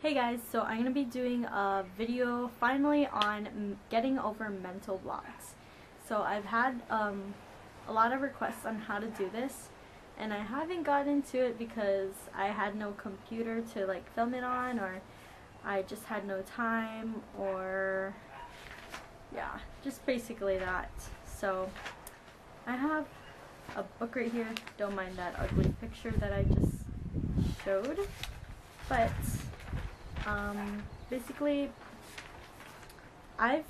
Hey guys, so I'm going to be doing a video finally on getting over mental blocks. So I've had a lot of requests on how to do this, and I haven't gotten into it because I had no computer to like film it on, or I just had no time, or yeah, just basically that. So I have a book right here. Don't mind that ugly picture that I just showed, but basically, I'm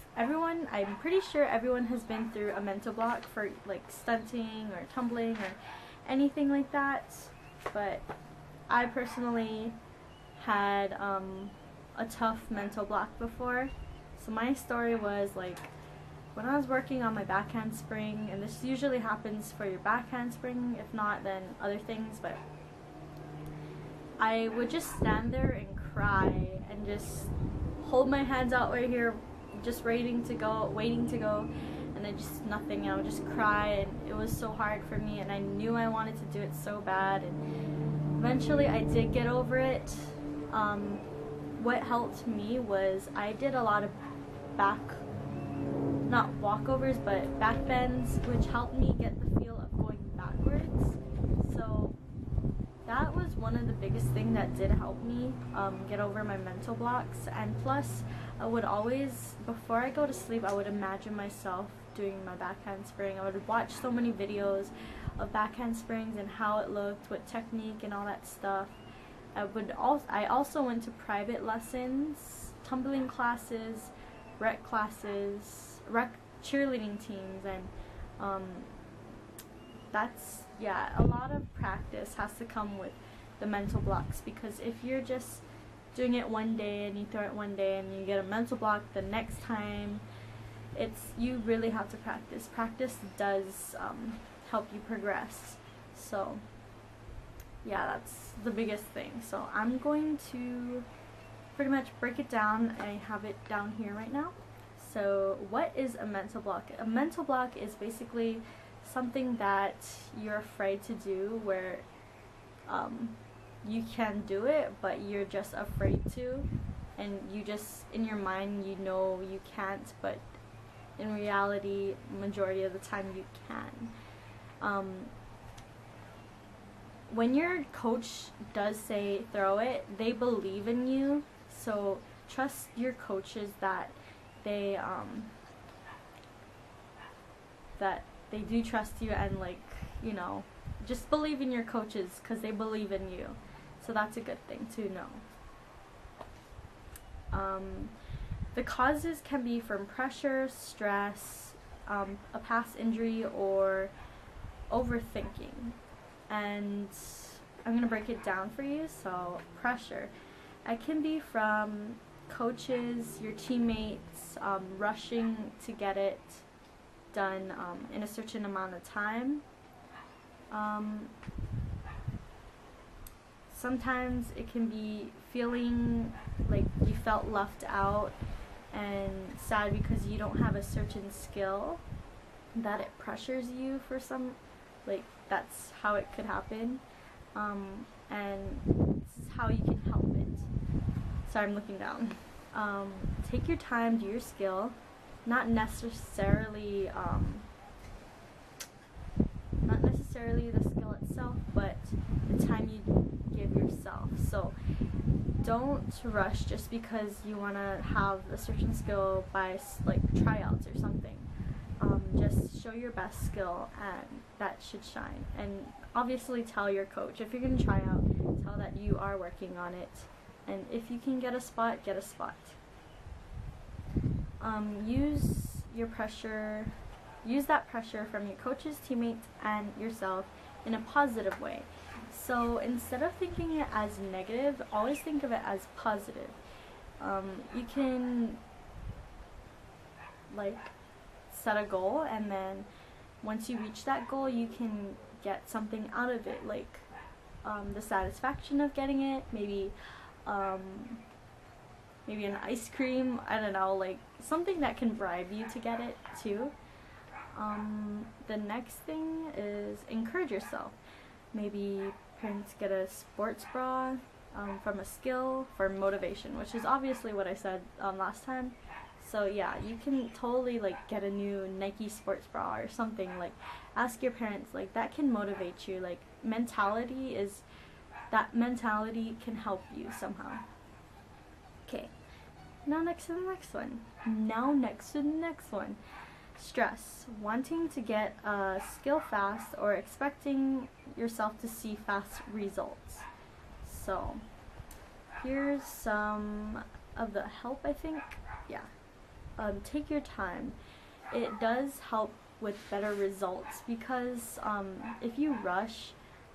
pretty sure everyone has been through a mental block for like stunting or tumbling or anything like that, but I personally had a tough mental block before. So my story was like when I was working on my backhand spring, and this usually happens for your backhand spring, if not then other things, but I would just stand there and cry and just hold my hands out right here, just waiting to go, and then just nothing. I would just cry, and it was so hard for me, and I knew I wanted to do it so bad, and eventually I did get over it. What helped me was I did a lot of not walkovers, but back bends, which helped me get the feel of going backwards. So that was one of the biggest things that did help me get over my mental blocks. And plus, I would always, before I go to sleep, I would imagine myself doing my backhand spring. I would watch so many videos of backhand springs and how it looked, what technique and all that stuff. I also went to private lessons, tumbling classes, rec cheerleading teams, and that's, yeah, a lot of practice has to come with the mental blocks, because if you're just doing it one day and you throw it one day and you get a mental block the next time, you really have to practice. Practice does help you progress. So yeah, that's the biggest thing. So I'm going to pretty much break it down. I have it down here right now. So what is a mental block? A mental block is basically something that you're afraid to do, where you can do it but you're just afraid to, and you just in your mind you know you can't, but in reality majority of the time you can. When your coach does say throw it, they believe in you, so trust your coaches that they do trust you, and like, you know, just believe in your coaches because they believe in you. So that's a good thing to know. The causes can be from pressure, stress, a past injury, or overthinking. And I'm going to break it down for you. So pressure, it can be from coaches, your teammates, rushing to get it done in a certain amount of time. Sometimes it can be feeling like you felt left out and sad because you don't have a certain skill, that it pressures you for some, like, that's how it could happen, and this is how you can help it. Sorry, I'm looking down. Take your time, do your skill, not necessarily the skill itself, but the time you give yourself. So don't rush just because you want to have a certain skill by like tryouts or something. Just show your best skill, and that should shine. And obviously tell your coach if you're going to try out, tell that you are working on it, and if you can get a spot, get a spot. Use that pressure from your coaches, teammates, and yourself in a positive way. So instead of thinking it as negative, always think of it as positive. You can like set a goal, and then once you reach that goal, you can get something out of it, like the satisfaction of getting it, maybe an ice cream, I don't know, like something that can bribe you to get it too. The next thing is encourage yourself. Maybe parents get a sports bra, from a skill for motivation, which is obviously what I said last time. So yeah, you can totally like get a new Nike sports bra or something. Like, ask your parents. Like, that can motivate you. Like, mentality can help you somehow. Okay, next to the next one. Stress. Wanting to get a skill fast or expecting yourself to see fast results. So, here's some of the help, I think. Yeah. Take your time. It does help with better results because if you rush,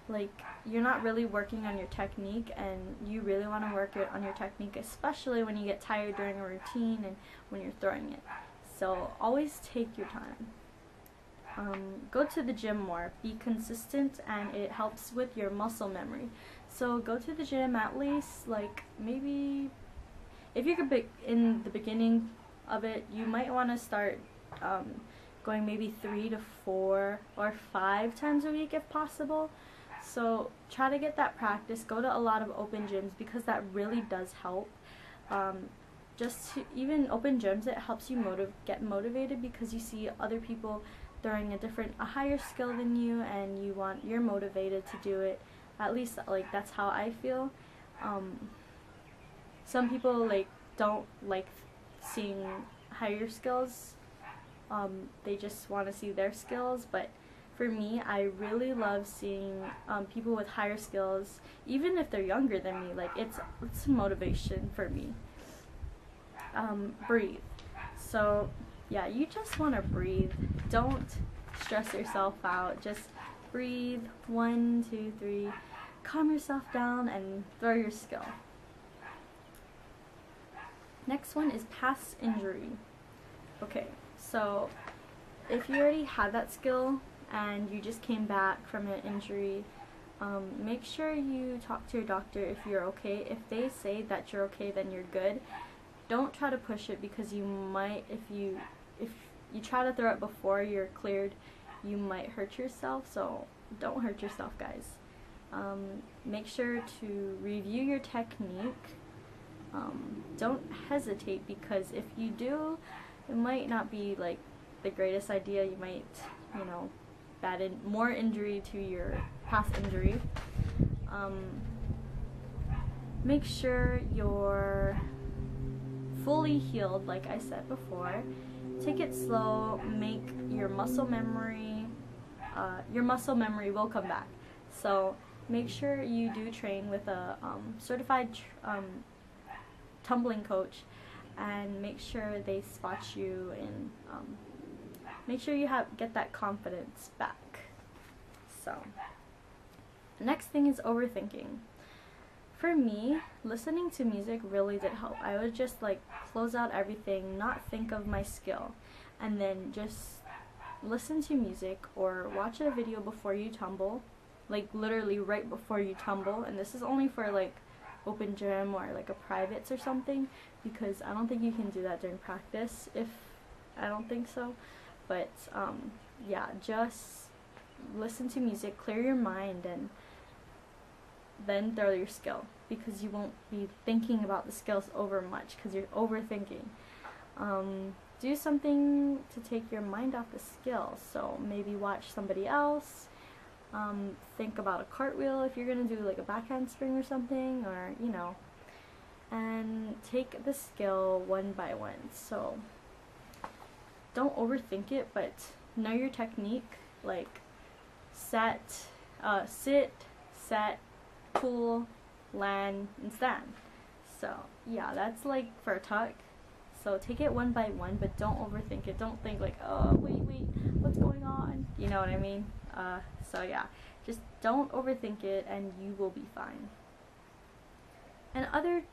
like, you're not really working on your technique, and you really want to work on your technique, especially when you get tired during a routine and when you're throwing it. So always take your time. Go to the gym more. Be consistent, and it helps with your muscle memory. So go to the gym at least, like, maybe if you could be in the beginning of it, you might want to start going maybe 3 to 4 or 5 times a week if possible. So try to get that practice. Go to a lot of open gyms because that really does help. Even open gyms, it helps you get motivated because you see other people throwing a higher skill than you, and you're motivated to do it. At least, like, that's how I feel. Some people, like, don't like seeing higher skills. They just want to see their skills, but for me, I really love seeing people with higher skills, even if they're younger than me. Like, it's motivation for me. Breathe. So yeah, you just want to breathe. Don't stress yourself out. Just breathe. 1, 2, 3. Calm yourself down and throw your skill. Next one is past injury. Okay, so if you already had that skill and you just came back from an injury, make sure you talk to your doctor if you're okay. If they say that you're okay, then you're good. Don't try to push it because you might, if you try to throw it before you're cleared, you might hurt yourself. So don't hurt yourself, guys. Make sure to review your technique. Don't hesitate, because if you do, it might not be like the greatest idea. You might, more injury to your past injury. Make sure you're fully healed, like I said before. Take it slow. Make your muscle memory. Your muscle memory will come back. So make sure you do train with a certified tumbling coach, and make sure they spot you, and make sure you get that confidence back. So the next thing is overthinking. For me, listening to music really did help. I would just like close out everything, not think of my skill, and then just listen to music or watch a video before you tumble, like literally right before you tumble. And this is only for like open gym or like a privates or something, because I don't think you can do that during practice. I don't think so. But yeah, just listen to music, clear your mind, and then throw your skill, because you won't be thinking about the skills over much because you're overthinking. Do something to take your mind off the skill. So maybe watch somebody else. Think about a cartwheel if you're going to do like a backhand spring or something, or and take the skill one by one. So don't overthink it, but know your technique, like sit, set, pull, land, and stand. So yeah, that's like for a tuck. So take it one by one, but don't overthink it. Don't think like, oh wait, what's going on? You know what I mean? So yeah, just don't overthink it and you will be fine. And other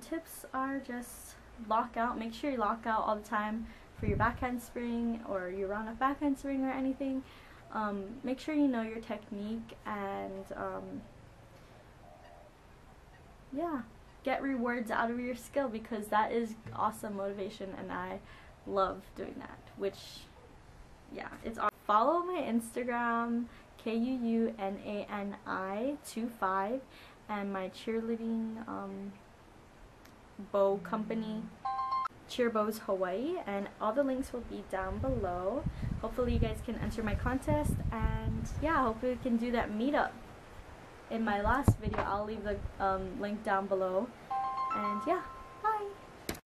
tips are just lock out. Make sure you lock out all the time for your backhand spring or your round of backhand spring or anything. Make sure you know your technique, and yeah, get rewards out of your skill, because that is awesome motivation, and I love doing that. Which, yeah, it's awesome. Follow my Instagram, KUUNANI25, and my cheerleading bow company, Cheer Bows Hawaii, and all the links will be down below. Hopefully you guys can enter my contest, and yeah, hopefully we can do that meetup. In my last video, I'll leave the link down below, and yeah.